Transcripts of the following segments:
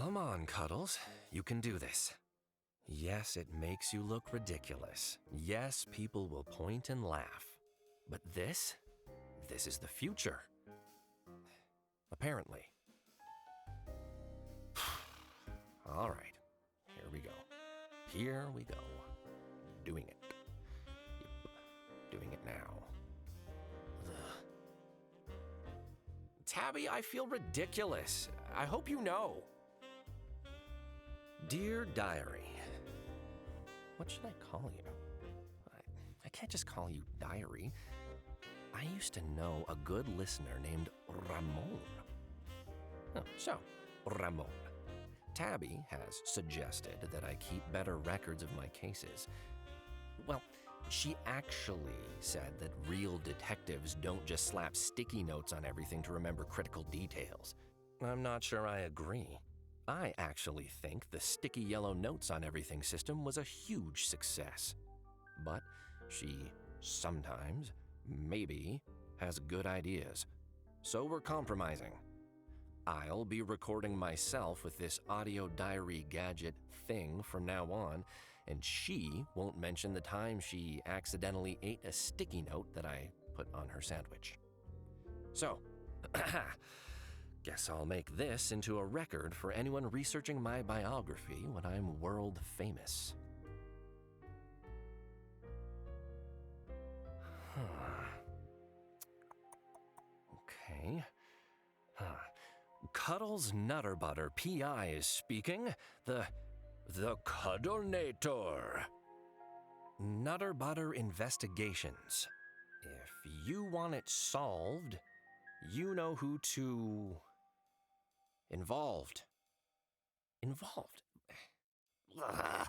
Come on, Cuddles. You can do this. Yes, it makes you look ridiculous. Yes, people will point and laugh. But this is the future. Apparently. All right, here we go. Here we go. Doing it. Yep. Doing it now. Ugh. Tabby, I feel ridiculous. I hope you know. Dear Diary. What should I call you? I can't just call you Diary. I used to know a good listener named Ramon. Oh, so, Ramon. Tabby has suggested that I keep better records of my cases. Well, she actually said that real detectives don't just slap sticky notes on everything to remember critical details. I'm not sure I agree. I actually think the sticky yellow notes on everything system was a huge success. But she sometimes, maybe, has good ideas. So we're compromising. I'll be recording myself with this audio diary gadget thing from now on, and she won't mention the time she accidentally ate a sticky note that I put on her sandwich. So, guess I'll make this into a record for anyone researching my biography when I'm world famous. Okay. Cuddles Nutter Butter P.I. is speaking. The Cuddlenator. Nutter Butter Investigations. If you want it solved, you know who to... Involved. Ugh.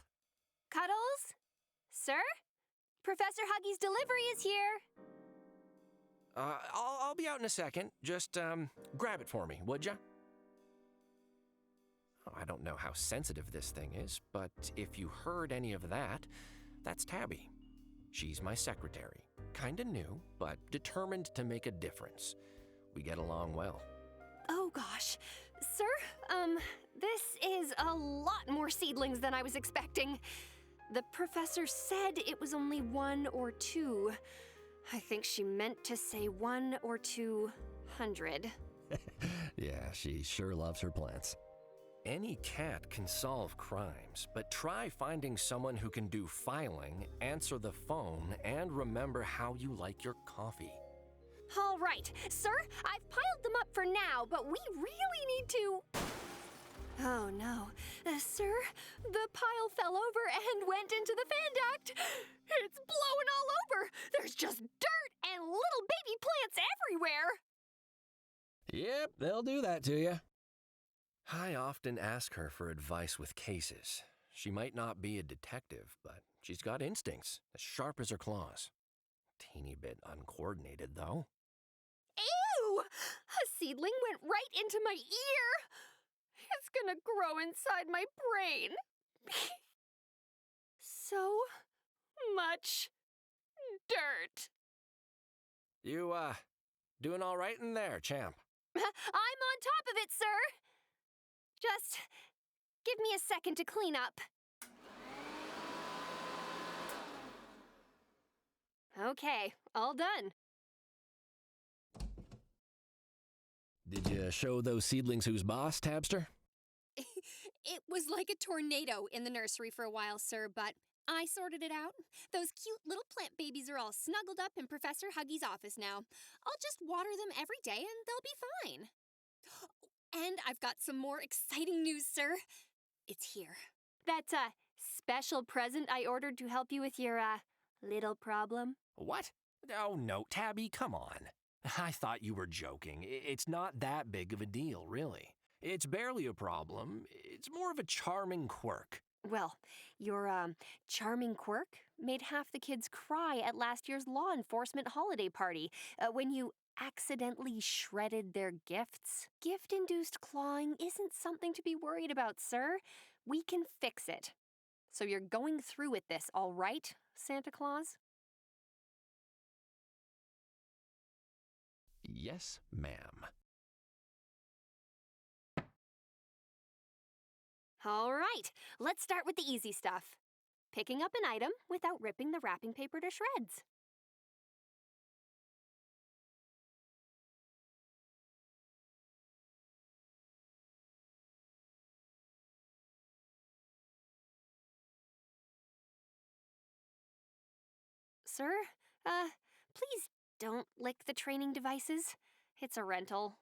Cuddles? Sir? Professor Huggy's delivery is here. I'll be out in a second. Just, grab it for me, would ya? Oh, I don't know how sensitive this thing is, but if you heard any of that, that's Tabby. She's my secretary. Kinda new, but determined to make a difference. We get along well. Oh gosh. Sir, this is a lot more seedlings than I was expecting. The professor said it was only 1 or 2. I think she meant to say 1 or 200. Yeah, she sure loves her plants. Any cat can solve crimes, but try finding someone who can do filing, answer the phone, and remember how you like your coffee. All right, sir, I've piled them up for now, but we really need to... Oh no, sir, the pile fell over and went into the fan duct. It's blowing all over. There's just dirt and little baby plants everywhere. Yep, they'll do that to you. I often ask her for advice with cases. She might not be a detective, but she's got instincts as sharp as her claws. Teeny bit uncoordinated, though. Ew! A seedling went right into my ear. It's gonna grow inside my brain. So much dirt. You, doing all right in there, champ? I'm on top of it, sir. Just give me a second to clean up. Okay, all done. Did you show those seedlings who's boss, Tabster? It was like a tornado in the nursery for a while, sir, but I sorted it out. Those cute little plant babies are all snuggled up in Professor Huggy's office now. I'll just water them every day and they'll be fine. And I've got some more exciting news, sir. It's here. That's a special present I ordered to help you with your, little problem. What? Oh, no, Tabby, come on. I thought you were joking. It's not that big of a deal, really. It's barely a problem. It's more of a charming quirk. Well, your, charming quirk made half the kids cry at last year's law enforcement holiday party when you accidentally shredded their gifts. Gift-induced clawing isn't something to be worried about, sir. We can fix it. So you're going through with this, all right, Santa Claus? Yes, ma'am. All right, let's start with the easy stuff. Picking up an item without ripping the wrapping paper to shreds. Sir, please don't lick the training devices. It's a rental.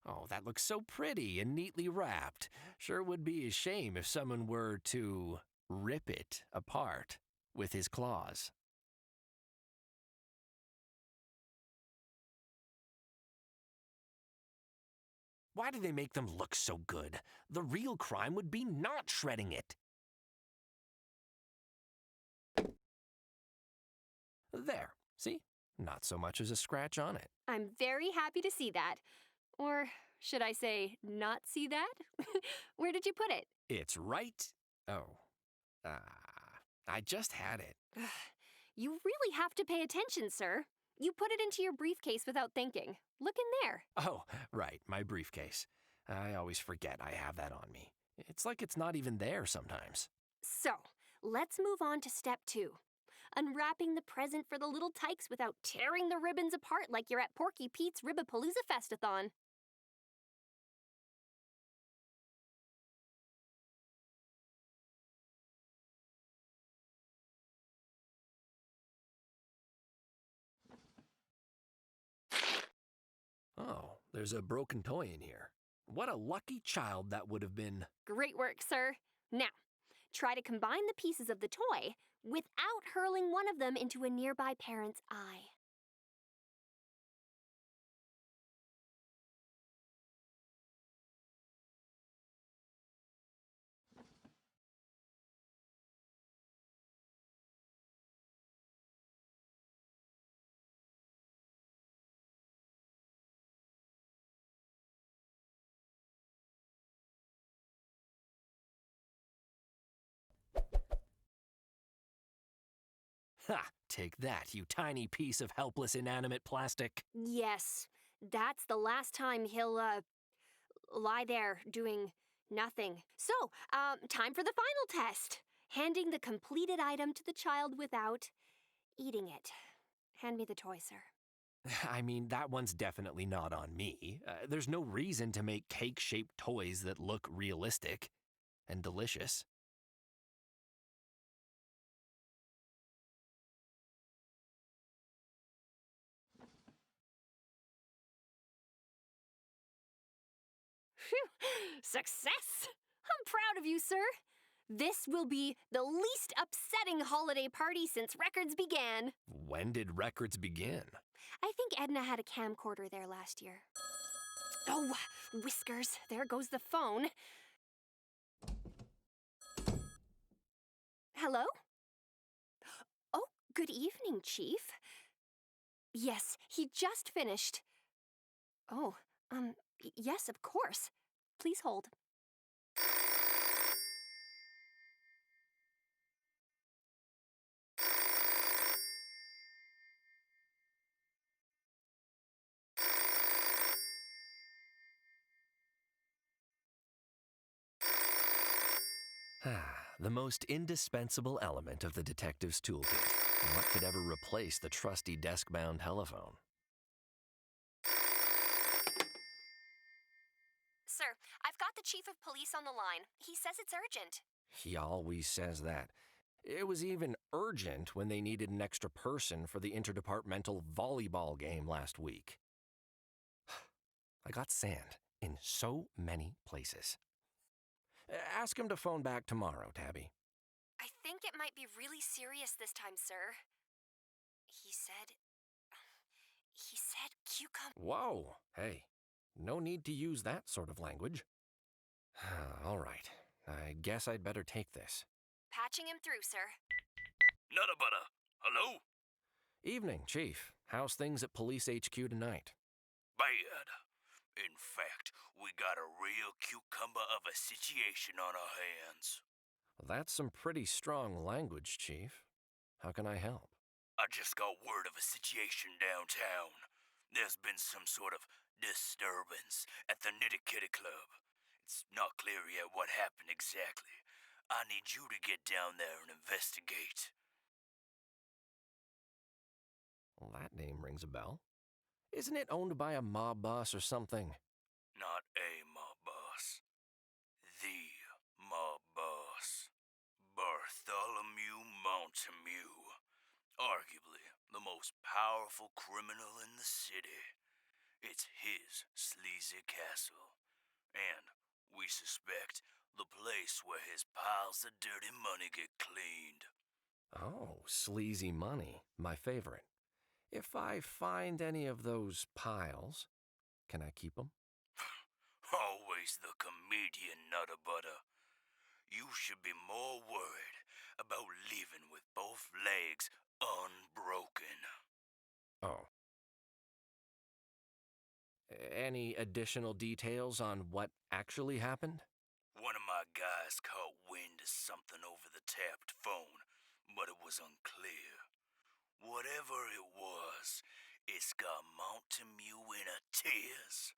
Oh, that looks so pretty and neatly wrapped. Sure would be a shame if someone were to rip it apart with his claws. Why do they make them look so good? The real crime would be not shredding it. There, see? Not so much as a scratch on it. I'm very happy to see that. Or should I say, not see that? Where did you put it? It's right. Oh. I just had it. You really have to pay attention, sir. You put it into your briefcase without thinking. Look in there. Oh, right, my briefcase. I always forget I have that on me. It's like it's not even there sometimes. So, let's move on to step 2. Unwrapping the present for the little tykes without tearing the ribbons apart like you're at Porky Pete's Ribbapalooza Festathon. Oh, there's a broken toy in here. What a lucky child that would have been. Great work, sir. Now, try to combine the pieces of the toy without hurling one of them into a nearby parent's eye. Ha! Take that, you tiny piece of helpless inanimate plastic. Yes, that's the last time he'll, lie there doing nothing. So, time for the final test. Handing the completed item to the child without eating it. Hand me the toy, sir. I mean, that one's definitely not on me. There's no reason to make cake-shaped toys that look realistic and delicious. Phew! Success! I'm proud of you, sir. This will be the least upsetting holiday party since records began. When did records begin? I think Edna had a camcorder there last year. Oh, whiskers. There goes the phone. Hello? Oh, good evening, Chief. Yes, he just finished. Oh, yes, of course. Please hold. The most indispensable element of the detective's toolkit. What could ever replace the trusty desk-bound telephone? Sir, I've got the Chief of Police on the line. He says it's urgent. He always says that. It was even urgent when they needed an extra person for the interdepartmental volleyball game last week. I got sand in so many places. Ask him to phone back tomorrow, Tabby. I think it might be really serious this time, sir. He said cucumber. Whoa, hey, no need to use that sort of language. All right, I guess I'd better take this. Patching him through, sir. Nutter butter. Hello? Evening, Chief. How's things at Police HQ tonight? Bad. In fact, we got a real cucumber of a situation on our hands. That's some pretty strong language, Chief. How can I help? I just got word of a situation downtown. There's been some sort of disturbance at the Nitty Kitty Club. It's not clear yet what happened exactly. I need you to get down there and investigate. Well, that name rings a bell. Isn't it owned by a mob boss or something? Not a mob boss. The mob boss. Bartholomew Montague. Arguably the most powerful criminal in the city. It's his sleazy castle. And we suspect the place where his piles of dirty money get cleaned. Oh, sleazy money. My favorite. If I find any of those piles, can I keep them? Always the comedian, Nutter Butter. You should be more worried about leaving with both legs unbroken. Oh. Any additional details on what actually happened? One of my guys caught wind of something over the tapped phone, but it was unclear. Whatever it was, it's got Montague in a tears.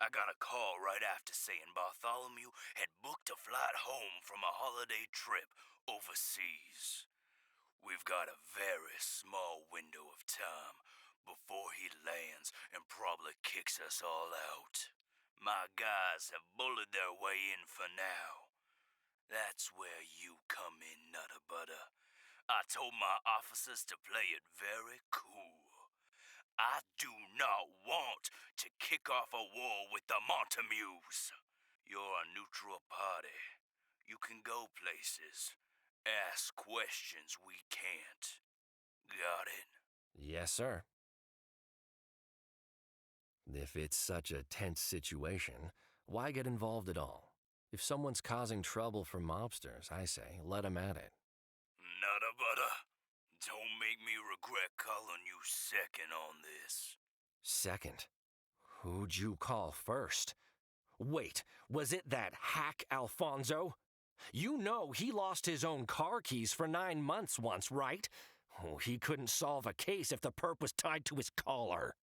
I got a call right after saying Bartholomew had booked a flight home from a holiday trip overseas. We've got a very small window of time before he lands and probably kicks us all out. My guys have bullied their way in for now. That's where you come in, Nutter Butter. I told my officers to play it very cool. I do not want to kick off a war with the Montamues. You're a neutral party. You can go places. Ask questions we can't. Got it? Yes, sir. If it's such a tense situation, why get involved at all? If someone's causing trouble for mobsters, I say, let 'em at it. Nutter Butter, don't make me regret calling you second on this. Second, who'd you call first? Wait, was it that hack Alfonso? You know he lost his own car keys for 9 months once, right? Oh, he couldn't solve a case if the perp was tied to his collar.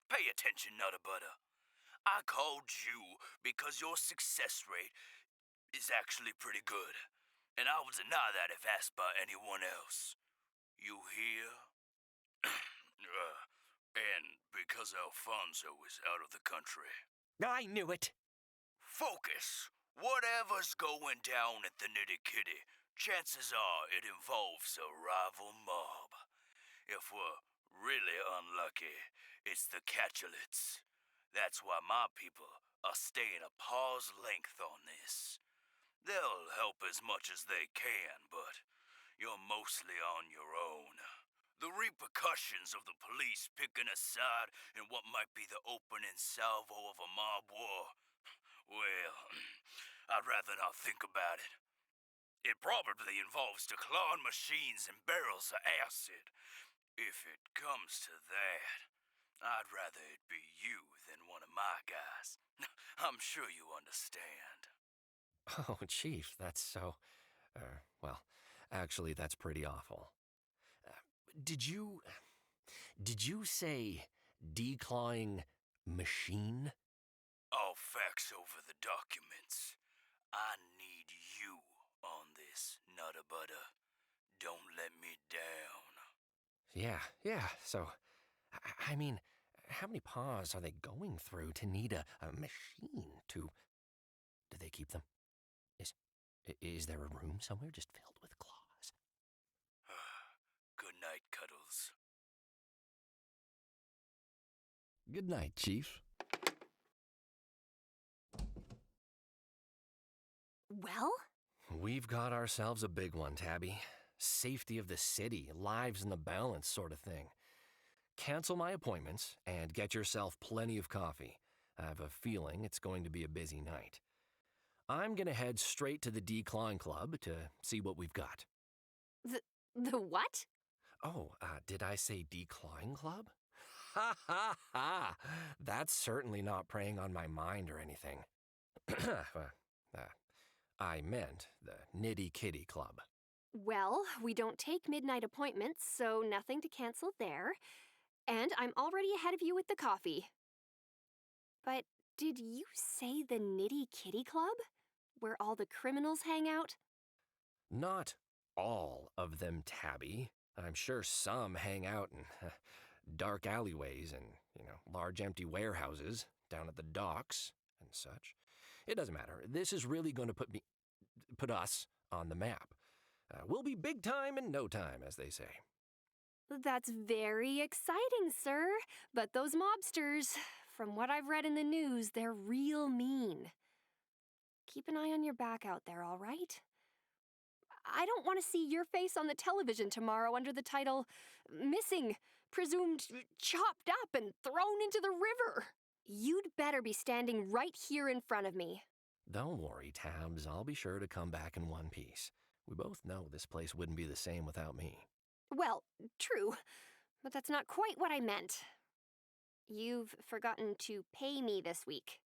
Pay attention, Nutter Butter. I called you because your success rate is actually pretty good, and I would deny that if asked by anyone else. You hear? And because Alfonso is out of the country. I knew it. Focus! Whatever's going down at the Nitty Kitty, chances are it involves a rival mob. If we're really unlucky, it's the Catchulets. That's why my people are staying a paw's length on this. They'll help as much as they can, but you're mostly on your own. The repercussions of the police picking a side in what might be the opening salvo of a mob war, well, I'd rather not think about it. It probably involves declawing machines and barrels of acid. If it comes to that, I'd rather it be you than one of my guys. I'm sure you understand. Oh, Chief, that's so... well, actually, that's pretty awful. Did you say declawing machine? All facts over the documents. I need you on this, Nutter Butter. Don't let me down. Yeah, so, I mean, how many paws are they going through to need a machine to... Do they keep them? Is there a room somewhere just filled with claws? Good night, Cuddles. Good night, Chief. Well? We've got ourselves a big one, Tabby. Safety of the city, lives in the balance sort of thing. Cancel my appointments and get yourself plenty of coffee. I have a feeling it's going to be a busy night. I'm gonna head straight to the Decline Club to see what we've got. The what? Oh, did I say Decline Club? Ha ha ha! That's certainly not preying on my mind or anything. I meant the Nitty Kitty Club. Well, we don't take midnight appointments, so nothing to cancel there. And I'm already ahead of you with the coffee. But did you say the Nitty Kitty Club? Where all the criminals hang out? Not all of them, Tabby. I'm sure some hang out in dark alleyways and, large empty warehouses down at the docks and such. It doesn't matter. This is really going to put us on the map. We'll be big time in no time, as they say. That's very exciting, sir. But those mobsters, from what I've read in the news, they're real mean. Keep an eye on your back out there, all right? I don't want to see your face on the television tomorrow under the title, Missing, Presumed Chopped Up and Thrown into the River. You'd better be standing right here in front of me. Don't worry, Tabs. I'll be sure to come back in one piece. We both know this place wouldn't be the same without me. Well, true, but that's not quite what I meant. You've forgotten to pay me this week.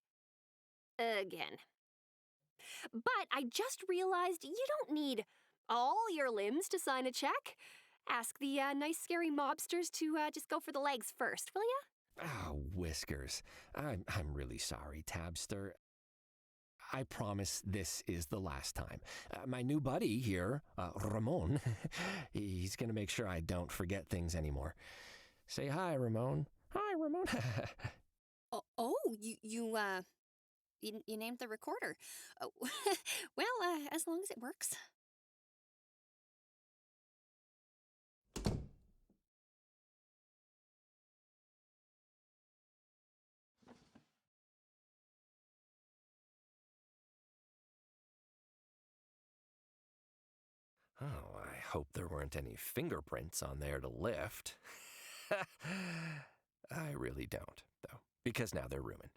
Again. But I just realized you don't need all your limbs to sign a check. Ask the nice, scary mobsters to just go for the legs first, will ya? Oh, Whiskers. I'm really sorry, Tabster. I promise this is the last time. My new buddy here, Ramon, he's going to make sure I don't forget things anymore. Say hi, Ramon. Hi, Ramon. You named the recorder. Oh, well, as long as it works. Oh, I hope there weren't any fingerprints on there to lift. I really don't, though, because now they're ruined.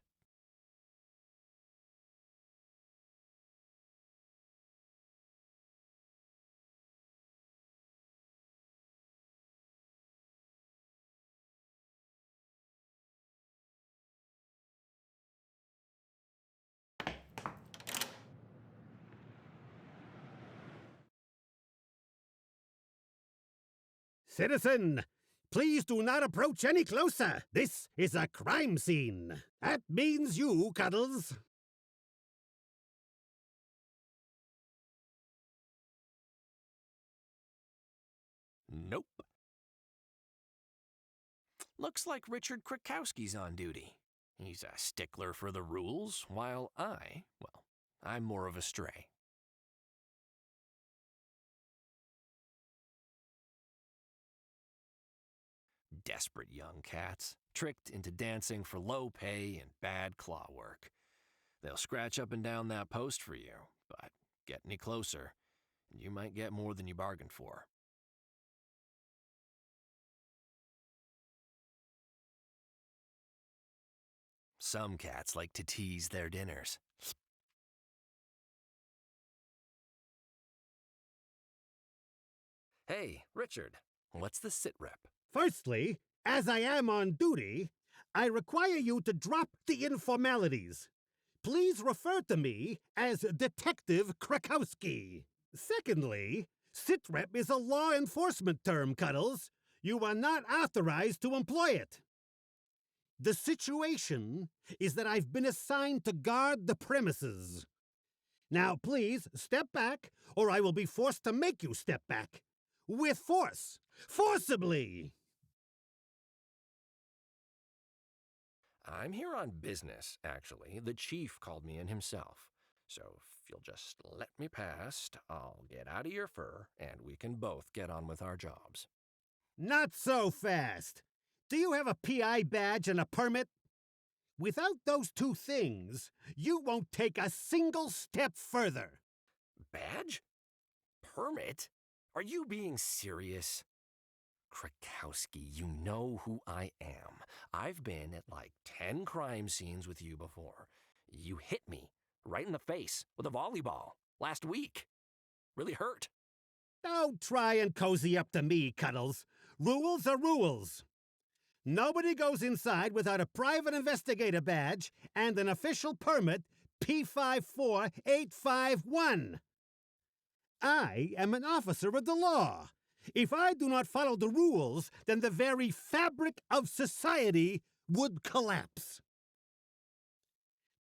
Citizen, please do not approach any closer. This is a crime scene. That means you, Cuddles. Nope. Looks like Richard Krakowski's on duty. He's a stickler for the rules, while I'm more of a stray. Desperate young cats, tricked into dancing for low pay and bad claw work. They'll scratch up and down that post for you, but get any closer, and you might get more than you bargained for. Some cats like to tease their dinners. Hey, Richard, what's the sit rep? Firstly, as I am on duty, I require you to drop the informalities. Please refer to me as Detective Krakowski. Secondly, sitrep is a law enforcement term, Cuddles. You are not authorized to employ it. The situation is that I've been assigned to guard the premises. Now, please, step back, or I will be forced to make you step back. With force. Forcibly. I'm here on business, actually. The chief called me in himself. So if you'll just let me past, I'll get out of your fur, and we can both get on with our jobs. Not so fast. Do you have a PI badge and a permit? Without those two things, you won't take a single step further. Badge? Permit? Are you being serious? Krakowski, you know who I am. I've been at like 10 crime scenes with you before. You hit me right in the face with a volleyball last week. Really hurt. Don't try and cozy up to me, Cuddles. Rules are rules. Nobody goes inside without a private investigator badge and an official permit P54851. I am an officer of the law. If I do not follow the rules, then the very fabric of society would collapse.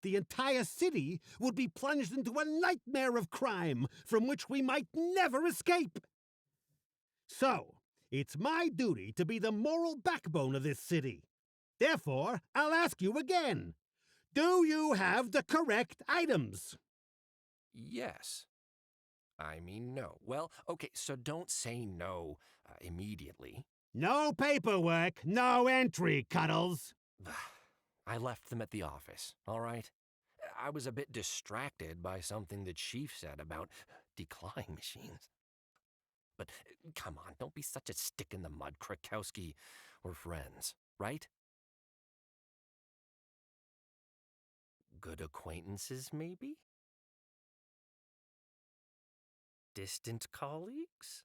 the entire city would be plunged into a nightmare of crime from which we might never escape. So, it's my duty to be the moral backbone of this city. Therefore, I'll ask you again. Do you have the correct items? Yes. I mean, no. Well, okay, so don't say no immediately. No paperwork, no entry, Cuddles. I left them at the office, all right? I was a bit distracted by something the chief said about decline machines. But come on, don't be such a stick in the mud, Krakowski. We're friends, right? Good acquaintances, maybe? Distant colleagues?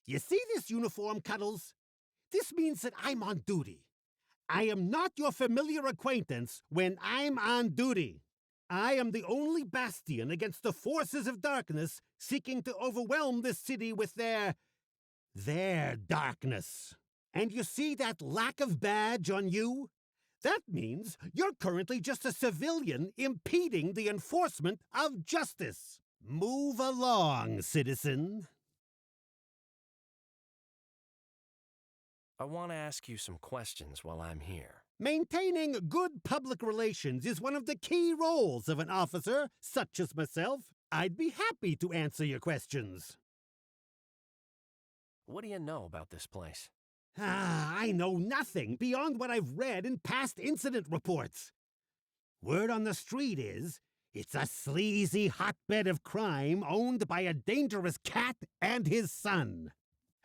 You see this uniform, Cuddles? This means that I'm on duty. I am not your familiar acquaintance when I'm on duty. I am the only bastion against the forces of darkness seeking to overwhelm this city with their darkness. And you see that lack of badge on you? That means you're currently just a civilian impeding the enforcement of justice. Move along, citizen. I want to ask you some questions while I'm here. Maintaining good public relations is one of the key roles of an officer such as myself. I'd be happy to answer your questions. What do you know about this place? I know nothing beyond what I've read in past incident reports. Word on the street is, it's a sleazy hotbed of crime owned by a dangerous cat and his son.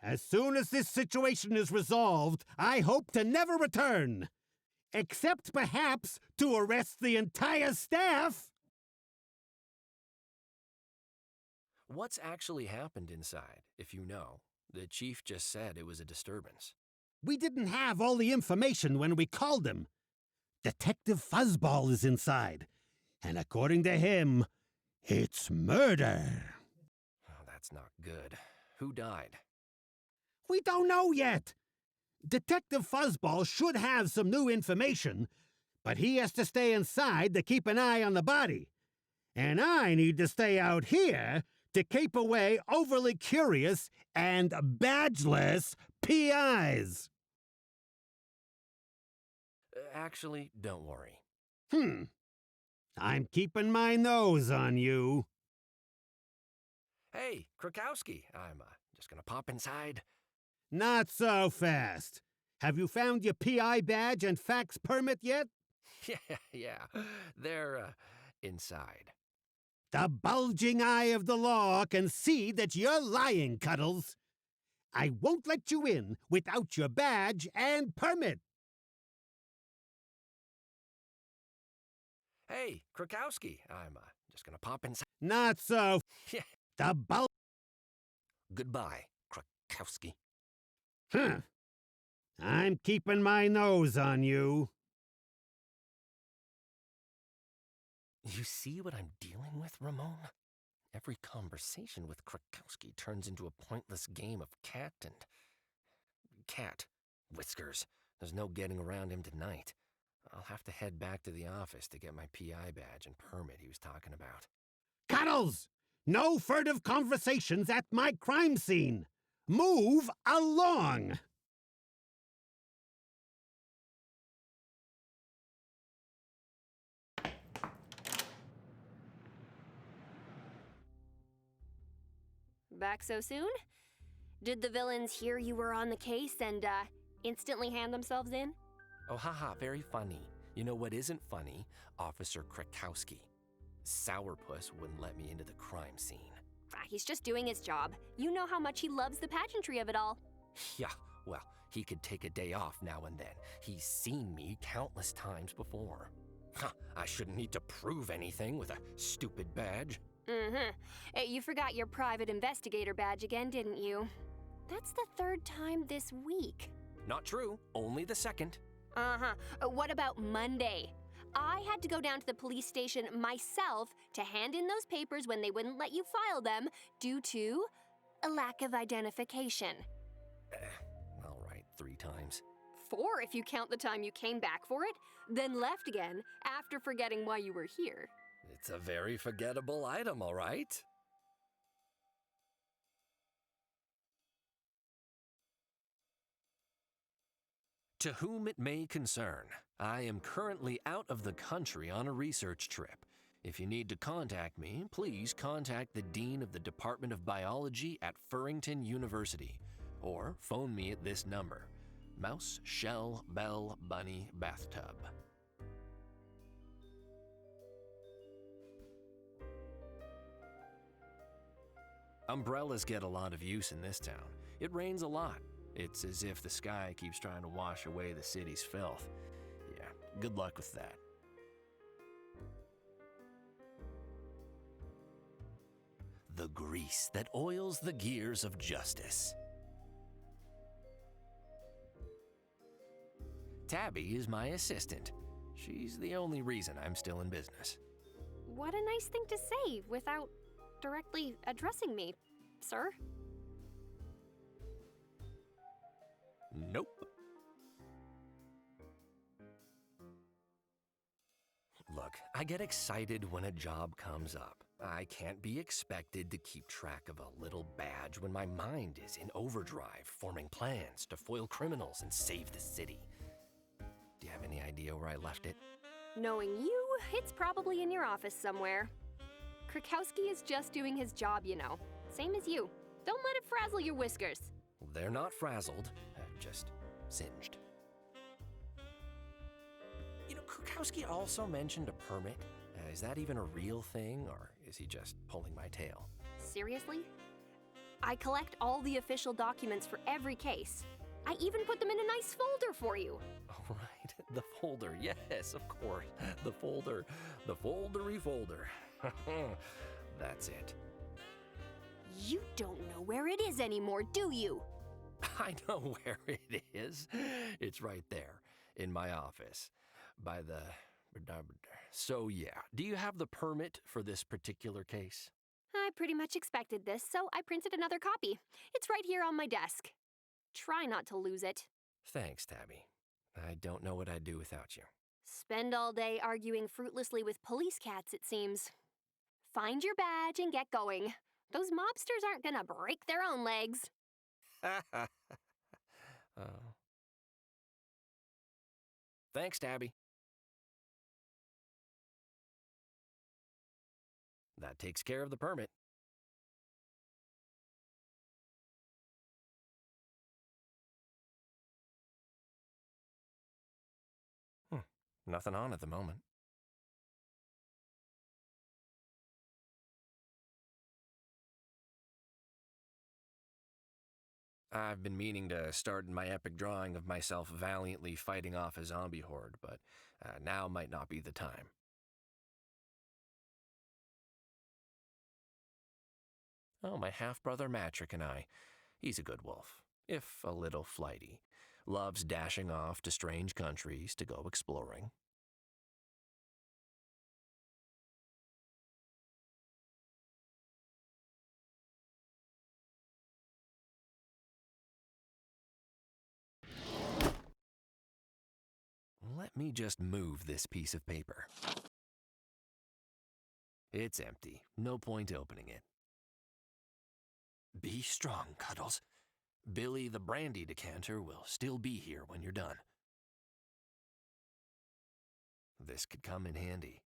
As soon as this situation is resolved, I hope to never return. Except perhaps to arrest the entire staff. What's actually happened inside, if you know? The chief just said it was a disturbance. We didn't have all the information when we called him. Detective Fuzzball is inside, and according to him, it's murder. Oh, that's not good. Who died? We don't know yet. Detective Fuzzball should have some new information, but he has to stay inside to keep an eye on the body. And I need to stay out here to keep away overly curious and badgeless PIs. Actually, don't worry. I'm keeping my nose on you. Hey, Krakowski, I'm just gonna pop inside. Not so fast. Have you found your PI badge and fax permit yet? Yeah, they're inside. The bulging eye of the law can see that you're lying, Cuddles. I won't let you in without your badge and permit. Hey, Krakowski, I'm just gonna pop inside. Not so. Yeah. The Goodbye, Krakowski. I'm keeping my nose on you. You see what I'm dealing with, Ramon? Every conversation with Krakowski turns into a pointless game of cat and... cat. Whiskers. There's no getting around him tonight. I'll have to head back to the office to get my PI badge and permit he was talking about. Cuddles! No furtive conversations at my crime scene! Move along! Back so soon? Did the villains hear you were on the case and, instantly hand themselves in? Oh, haha, very funny. You know what isn't funny? Officer Krakowski. Sourpuss wouldn't let me into the crime scene. He's just doing his job. You know how much he loves the pageantry of it all. Yeah, well, he could take a day off now and then. He's seen me countless times before. I shouldn't need to prove anything with a stupid badge. You forgot your private investigator badge again, didn't you? That's the third time this week. Not true, only the second. What about Monday? I had to go down to the police station myself to hand in those papers when they wouldn't let you file them due to a lack of identification. All right, 3 times. 4 if you count the time you came back for it, then left again after forgetting why you were here. It's a very forgettable item, all right? To whom it may concern, I am currently out of the country on a research trip. If you need to contact me, please contact the Dean of the Department of Biology at Furrington University, or phone me at this number: Mouse, Shell, Bell, Bunny, Bathtub. Umbrellas get a lot of use in this town. It rains a lot. It's as if the sky keeps trying to wash away the city's filth. Yeah, good luck with that. The grease that oils the gears of justice. Tabby is my assistant. She's the only reason I'm still in business. What a nice thing to say without directly addressing me, sir. Nope. Look, I get excited when a job comes up. I can't be expected to keep track of a little badge when my mind is in overdrive, forming plans to foil criminals and save the city. Do you have any idea where I left it? Knowing you, it's probably in your office somewhere. Krakowski is just doing his job, you know. Same as you. Don't let it frazzle your whiskers. They're not frazzled, just singed. You know, Krakowski also mentioned a permit. Is that even a real thing, or is he just pulling my tail? Seriously? I collect all the official documents for every case. I even put them in a nice folder for you. All right, the folder, yes, of course. The folder, the foldery folder. That's it. You don't know where it is anymore, do you? I know where it is. It's right there, in my office, by the... So yeah, do you have the permit for this particular case? I pretty much expected this, so I printed another copy. It's right here on my desk. Try not to lose it. Thanks, Tabby. I don't know what I'd do without you. Spend all day arguing fruitlessly with police cats, it seems. Find your badge and get going. Those mobsters aren't gonna break their own legs. Oh. Thanks, Tabby. That takes care of the permit. Nothing on at the moment. I've been meaning to start my epic drawing of myself valiantly fighting off a zombie horde, but now might not be the time. Oh, my half-brother Matrick and I. He's a good wolf, if a little flighty. Loves dashing off to strange countries to go exploring. Let me just move this piece of paper. It's empty. No point opening it. Be strong, Cuddles. Billy the brandy decanter will still be here when you're done. This could come in handy.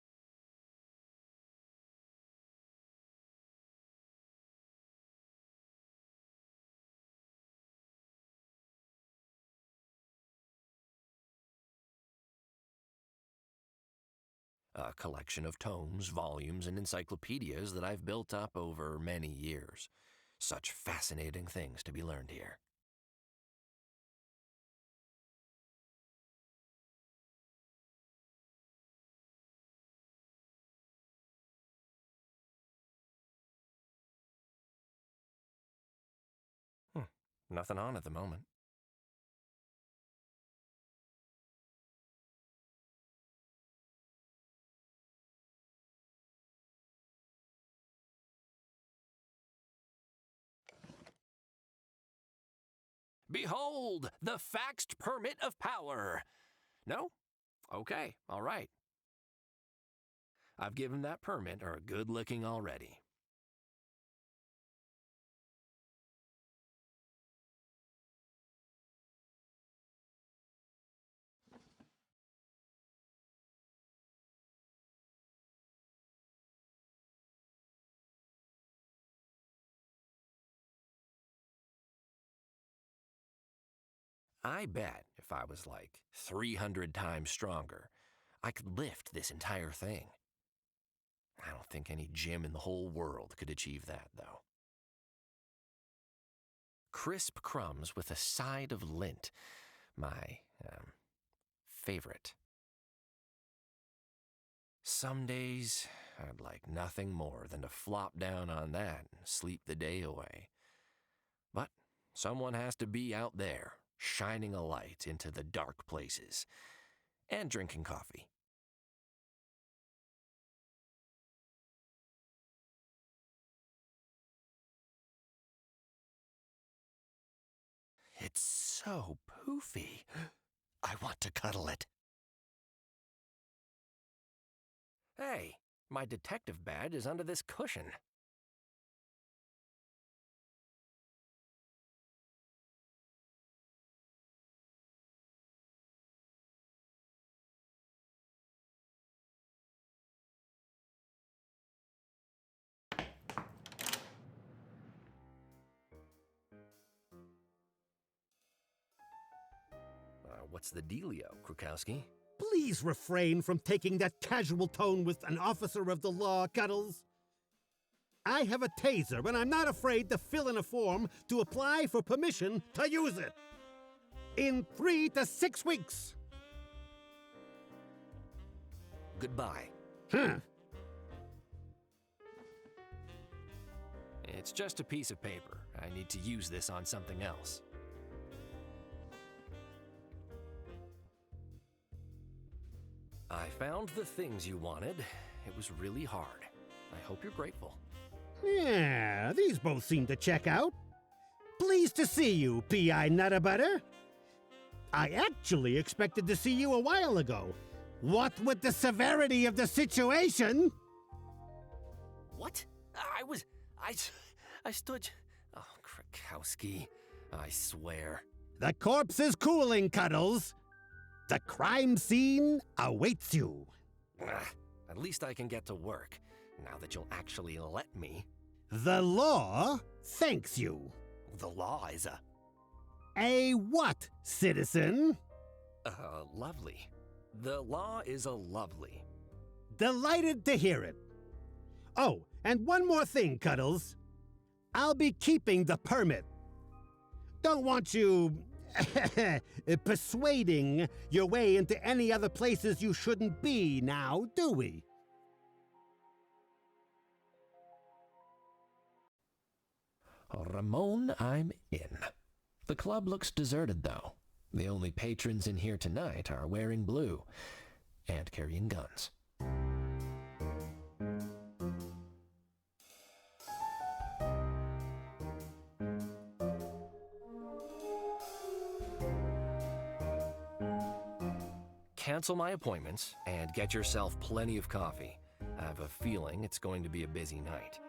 A collection of tomes, volumes, and encyclopedias that I've built up over many years. Such fascinating things to be learned here. Nothing on at the moment. Behold, the faxed permit of power. No? Okay, all right. I've given that permit a good licking already. I bet if I was like 300 times stronger, I could lift this entire thing. I don't think any gym in the whole world could achieve that, though. Crisp crumbs with a side of lint. My favorite. Some days, I'd like nothing more than to flop down on that and sleep the day away. But someone has to be out there, shining a light into the dark places, and drinking coffee. It's so poofy. I want to cuddle it. Hey, my detective badge is under this cushion. What's the dealio, Krukowski? Please refrain from taking that casual tone with an officer of the law, Cuddles. I have a taser, and I'm not afraid to fill in a form to apply for permission to use it. In 3 to 6 weeks. Goodbye. Huh. It's just a piece of paper. I need to use this on something else. I found the things you wanted. It was really hard. I hope you're grateful. Yeah, these both seem to check out. Pleased to see you, P.I. Nuttabutter. I actually expected to see you a while ago. What with the severity of the situation? What? I stood... Oh, Krakowski. I swear. The corpse is cooling, Cuddles. The crime scene awaits you. At least I can get to work, now that you'll actually let me. The law thanks you. The law is A what, citizen? Lovely. The law is a lovely. Delighted to hear it. Oh, and one more thing, Cuddles. I'll be keeping the permit. Don't want you persuading your way into any other places you shouldn't be now, do we? Ramon, I'm in. The club looks deserted, though. The only patrons in here tonight are wearing blue and carrying guns. Cancel my appointments and get yourself plenty of coffee. I have a feeling it's going to be a busy night.